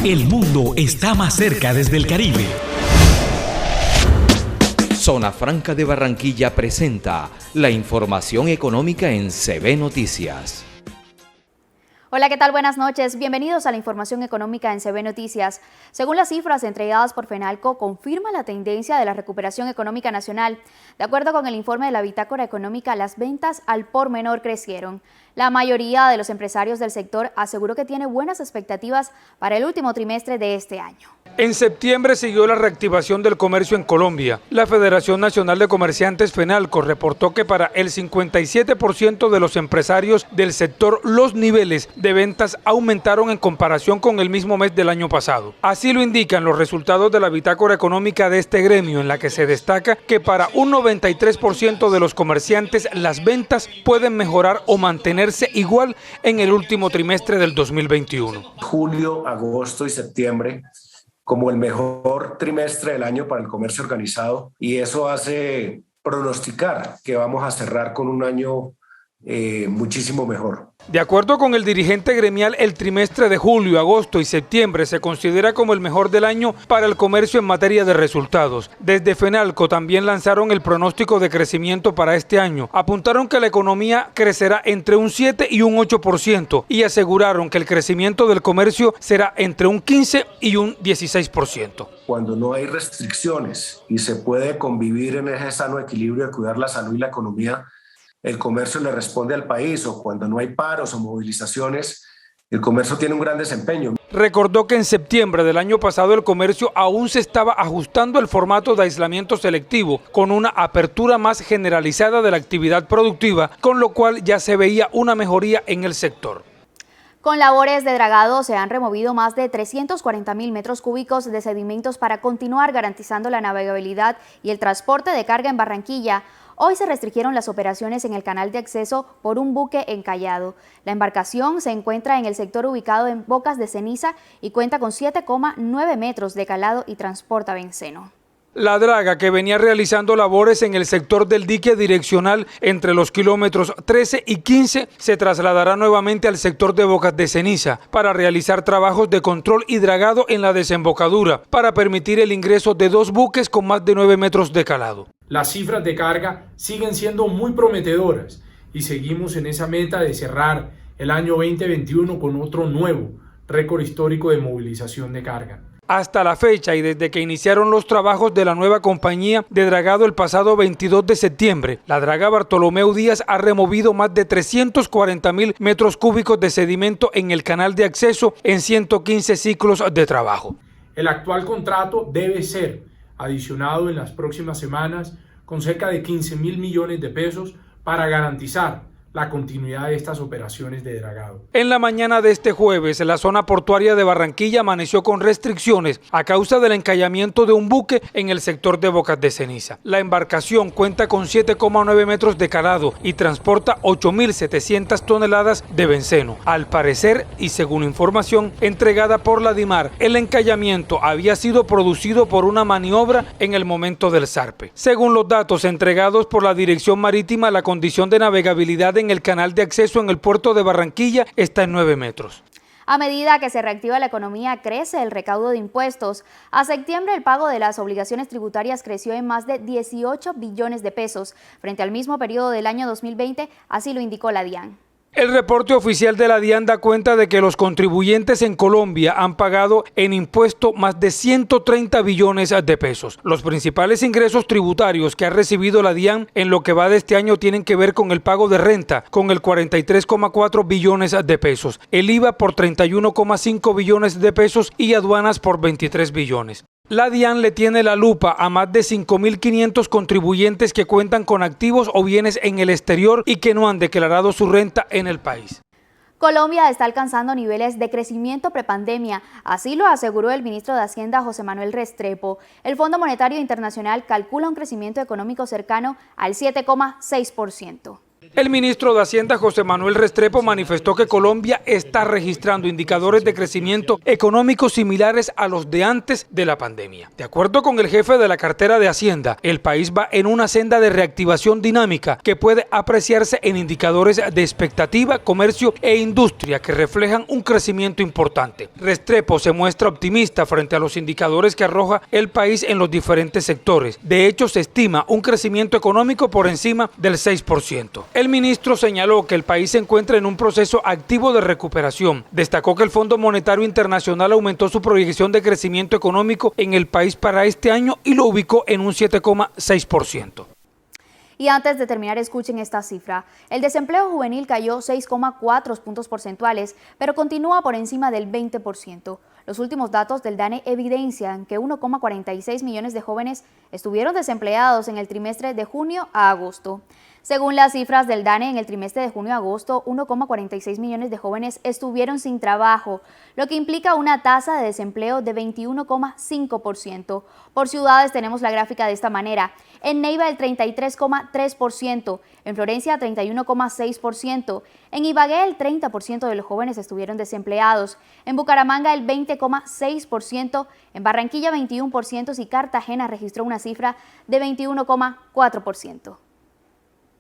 El mundo está más cerca desde el Caribe. Zona Franca de Barranquilla presenta la información económica en CB Noticias. Hola, ¿qué tal? Buenas noches. Bienvenidos a la información económica en CB Noticias. Según las cifras entregadas por FENALCO, confirma la tendencia de la recuperación económica nacional. De acuerdo con el informe de la Bitácora Económica, las ventas al por menor crecieron. La mayoría de los empresarios del sector aseguró que tiene buenas expectativas para el último trimestre de este año. En septiembre siguió la reactivación del comercio en Colombia. La Federación Nacional de Comerciantes FENALCO reportó que para el 57% de los empresarios del sector los niveles de ventas aumentaron en comparación con el mismo mes del año pasado. Así lo indican los resultados de la Bitácora Económica de este gremio, en la que se destaca que para un 93% de los comerciantes las ventas pueden mejorar o mantenerse igual en el último trimestre del 2021. Julio, agosto y septiembre como el mejor trimestre del año para el comercio organizado, y eso hace pronosticar que vamos a cerrar con un año muchísimo mejor. De acuerdo con el dirigente gremial, el trimestre de julio, agosto y septiembre se considera como el mejor del año para el comercio en materia de resultados. Desde FENALCO también lanzaron el pronóstico de crecimiento para este año. Apuntaron que la economía crecerá entre un 7 y un 8% y aseguraron que el crecimiento del comercio será entre un 15 y un 16%. Cuando no hay restricciones y se puede convivir en ese sano equilibrio de cuidar la salud y la economía, el comercio le responde al país, o cuando no hay paros o movilizaciones, el comercio tiene un gran desempeño. Recordó que en septiembre del año pasado el comercio aún se estaba ajustando el formato de aislamiento selectivo, con una apertura más generalizada de la actividad productiva, con lo cual ya se veía una mejoría en el sector. Con labores de dragado se han removido más de 340.000 metros cúbicos de sedimentos para continuar garantizando la navegabilidad y el transporte de carga en Barranquilla. Hoy se restringieron las operaciones en el canal de acceso por un buque encallado. La embarcación se encuentra en el sector ubicado en Bocas de Ceniza y cuenta con 7,9 metros de calado y transporta benceno. La draga, que venía realizando labores en el sector del dique direccional entre los kilómetros 13 y 15, se trasladará nuevamente al sector de Bocas de Ceniza para realizar trabajos de control y dragado en la desembocadura para permitir el ingreso de 2 buques con más de 9 metros de calado. Las cifras de carga siguen siendo muy prometedoras y seguimos en esa meta de cerrar el año 2021 con otro nuevo récord histórico de movilización de carga. Hasta la fecha y desde que iniciaron los trabajos de la nueva compañía de dragado el pasado 22 de septiembre, la draga Bartolomeu Díaz ha removido más de 340.000 metros cúbicos de sedimento en el canal de acceso en 115 ciclos de trabajo. El actual contrato debe ser adicionado en las próximas semanas con cerca de 15.000 millones de pesos para garantizar la continuidad de estas operaciones de dragado. En la mañana de este jueves, la zona portuaria de Barranquilla amaneció con restricciones a causa del encallamiento de un buque en el sector de Bocas de Ceniza. La embarcación cuenta con 7,9 metros de calado y transporta 8.700 toneladas de benceno. Al parecer, y según información entregada por la DIMAR, el encallamiento había sido producido por una maniobra en el momento del zarpe. Según los datos entregados por la Dirección Marítima, la condición de navegabilidad en el canal de acceso en el puerto de Barranquilla está en 9 metros. A medida que se reactiva la economía, crece el recaudo de impuestos. A septiembre, el pago de las obligaciones tributarias creció en más de 18 billones de pesos, frente al mismo periodo del año 2020, así lo indicó la DIAN. El reporte oficial de la DIAN da cuenta de que los contribuyentes en Colombia han pagado en impuesto más de 130 billones de pesos. Los principales ingresos tributarios que ha recibido la DIAN en lo que va de este año tienen que ver con el pago de renta, con el 43,4 billones de pesos, el IVA por 31,5 billones de pesos y aduanas por 23 billones. La DIAN le tiene la lupa a más de 5.500 contribuyentes que cuentan con activos o bienes en el exterior y que no han declarado su renta en el país. Colombia está alcanzando niveles de crecimiento prepandemia, así lo aseguró el ministro de Hacienda José Manuel Restrepo. El Fondo Monetario Internacional calcula un crecimiento económico cercano al 7,6%. El ministro de Hacienda, José Manuel Restrepo, manifestó que Colombia está registrando indicadores de crecimiento económico similares a los de antes de la pandemia. De acuerdo con el jefe de la cartera de Hacienda, el país va en una senda de reactivación dinámica que puede apreciarse en indicadores de expectativa, comercio e industria que reflejan un crecimiento importante. Restrepo se muestra optimista frente a los indicadores que arroja el país en los diferentes sectores. De hecho, se estima un crecimiento económico por encima del 6%. El ministro señaló que el país se encuentra en un proceso activo de recuperación. Destacó que el Fondo Monetario Internacional aumentó su proyección de crecimiento económico en el país para este año y lo ubicó en un 7,6%. Y antes de terminar, escuchen esta cifra. El desempleo juvenil cayó 6,4 puntos porcentuales, pero continúa por encima del 20%. Los últimos datos del DANE evidencian que 1,46 millones de jóvenes estuvieron desempleados en el trimestre de junio a agosto. Según las cifras del DANE, en el trimestre de junio a agosto, 1,46 millones de jóvenes estuvieron sin trabajo, lo que implica una tasa de desempleo de 21,5%. Por ciudades tenemos la gráfica de esta manera. En Neiva el 33,3%, en Florencia 31,6%, en Ibagué el 30% de los jóvenes estuvieron desempleados, en Bucaramanga el 20,6%, en Barranquilla 21% y Cartagena registró una cifra de 21,4%.